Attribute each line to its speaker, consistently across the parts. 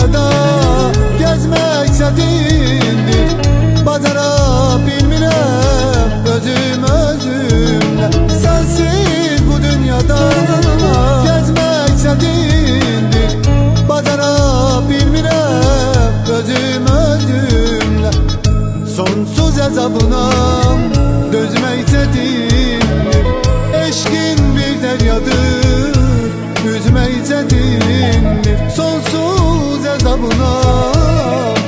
Speaker 1: dünyada gezmek çətindir. Bacara bilmirəm özüm özümlə. Sensiz bu dünyada gezmek çətindir. Bacara bilmirəm özüm özümlə. Sonsuz əzabına dözmək çətindir. Eşkin bir deryadır, üzmək çətindir. Sonsuz əzabına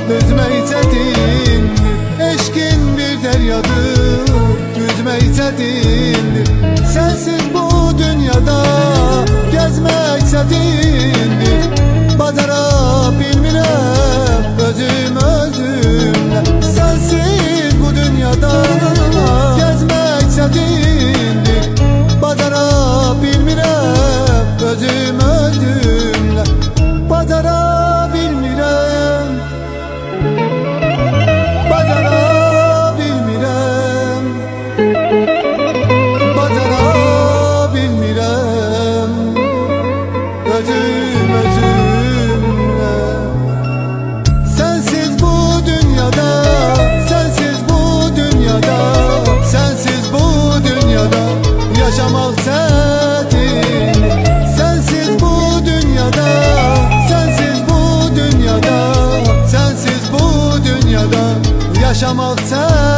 Speaker 1: dözmək çətindir. Eşkin bir deryadır, üzmək çətindir. Sensiz bu dünyada gezmek çətindir. Bacara bilmirəm özüm özümlə. Sensiz bu dünyada gezmek çətindir. Bacara bilmirəm özüm özümlə. Bacara bilmirəm, bacara bilmirəm, bacara bilmirəm özüm özümlə. Sensiz bu dünyada, sensiz bu dünyada, sensiz bu dünyada yaşamak çətin. Sensiz bu dünyada, sensiz bu dünyada, sensiz bu dünyada yaşamak çətin.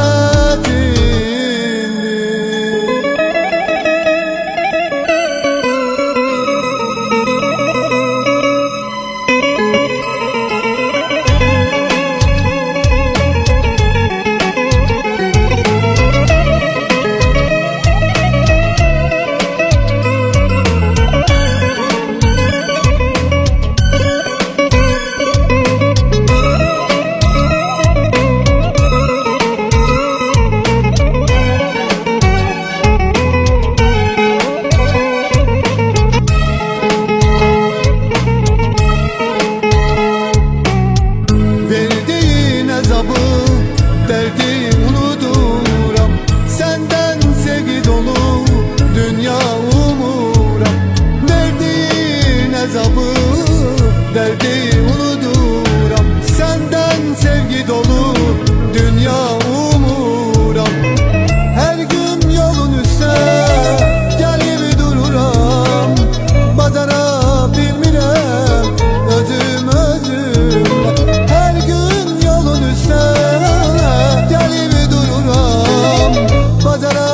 Speaker 1: Derdi unuduram, senden sevgi dolu dünya umuram. Verdiğin azabı, derdi unuduram, senden sevgi dolu dünya umuram. Her gün yolun üstə gelip dururam. Bacara bilmirəm özüm özümlə. Her gün yolun üstə gelip dururam. Bacara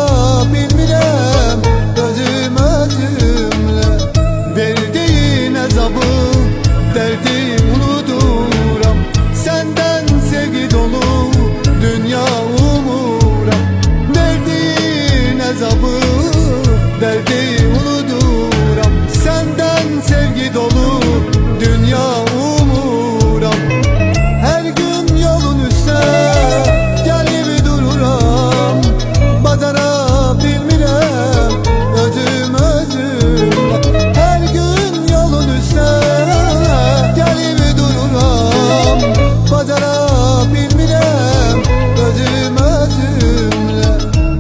Speaker 1: bilmirəm özüm özümlə. Verdiğin azabı, derdi unuduram, senden sevgi dolu dünya umuram. Verdiğin azabı, derdi unuduram, senden sevgi dolu dünya umuram. Her gün yolun üstə gelip dururam. Bacara bilmirəm özüm özümlə. Her gün yolun üstə gelip dururam. Bacara bilmirəm özüm özümlə.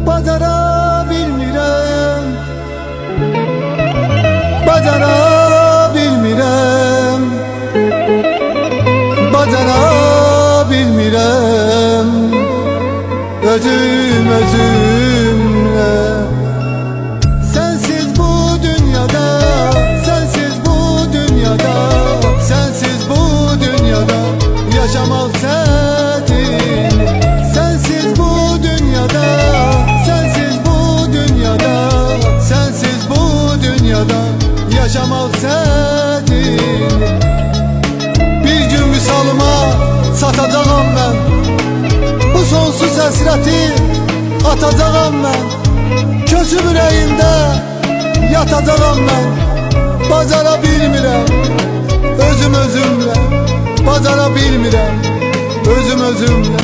Speaker 1: Bacara bilmirəm, bacara bilmirəm, bacara bilmirəm özüm özümlə. Sensiz bu dünyada, sensiz bu dünyada, sensiz bu dünyada yaşamak çətin. Sensiz bu dünyada, sensiz bu dünyada, sensiz bu dünyada yaşamak çətin. Bir gün misalıma satacağım ben, bu sonsuz həsrəti atacağım ben. Köçüb ürəyimdə yatacağım ben. Bacara bilmirəm özüm özümlə. Bacara bilmirəm özüm özümlə.